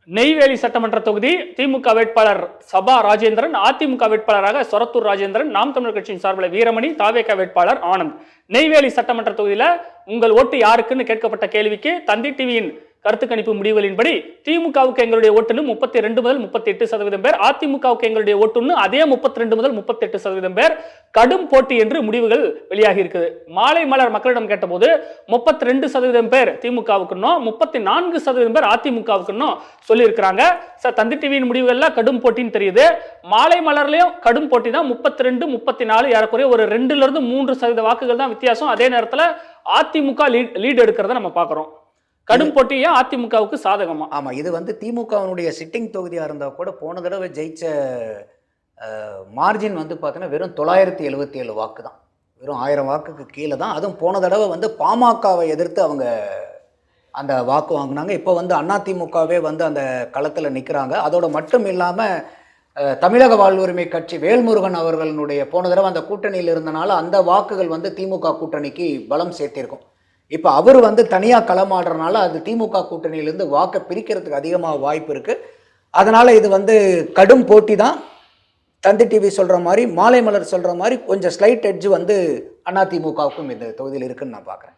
நெய்வேலி சட்டமன்ற தொகுதி திமுக வேட்பாளர் சபா ராஜேந்திரன், அதிமுக வேட்பாளராக சொரத்தூர் ராஜேந்திரன், நாம் தமிழர் கட்சியின் சார்பில் வீரமணி, தாவேக வேட்பாளர் ஆனந்த். நெய்வேலி சட்டமன்ற தொகுதியில உங்கள் ஓட்டு யாருக்குன்னு கேட்கப்பட்ட கேள்விக்கு தந்தி டிவியின் கருத்து கணிப்பு முடிவுகளின்படி திமுகவுக்கு எங்களுடைய ஓட்டுன்னு 32 முதல் 38% பேர், அதிமுகவுக்கு எங்களுடைய ஓட்டுன்னு அதே 32 முதல் 38% பேர். கடும் போட்டி என்று முடிவுகள் வெளியாகி இருக்குது. மாலை மலர் மக்களிடம் கேட்டபோது 32% பேர் திமுகவுக்குன்னும் 34% பேர் அதிமுகவுக்குன்னும் சொல்லி இருக்கிறாங்க. தந்தி டிவியின் முடிவுகள்ல கடும் போட்டின்னு தெரியுது. மாலை மலர்லயும் கடும் போட்டி தான். 32, 34 ஏறக்குறைய ஒரு 2-3% வாக்குகள் தான் வித்தியாசம். அதே நேரத்தில் அதிமுக லீட் எடுக்கிறத நம்ம பார்க்கிறோம். கடும் போட்டியா அதிமுகவுக்கு சாதகமா? ஆமா, இது திமுகவினுடைய சிட்டிங் தொகுதியா இருந்தா கூட போன தடவை ஜெயிச்ச மார்ஜின் பார்த்தீங்கன்னா வெறும் 977 வாக்கு தான். வெறும் 1000 வாக்குக்கு கீழே தான். அதுவும் போன தடவை பாமகவை எதிர்த்து அவங்க அந்த வாக்கு வாங்கினாங்க. இப்போ அதிமுகவே அந்த களத்தில் நிற்கிறாங்க. அதோட மட்டும் இல்லாமல் தமிழக வாழ்வுரிமை கட்சி வேல்முருகன் அவர்களுடைய போன தடவை அந்த கூட்டணியில் இருந்தனால அந்த வாக்குகள் திமுக கூட்டணிக்கு பலம் சேர்த்திருக்கும். இப்போ அவர் தனியாக களமாடுறதுனால அது திமுக கூட்டணியிலேருந்து வாக்கை பிரிக்கிறதுக்கு அதிகமாக வாய்ப்பு இருக்குது. அதனால் இது கடும் போட்டி தான். தந்தி டிவி சொல்கிற மாதிரி, மாலை மலர் சொல்கிற மாதிரி கொஞ்சம் ஸ்லைட் எட்ஜ் அதிமுகவுக்கும் இந்த தொகுதியில் இருக்குன்னு நான் பார்க்குறேன்.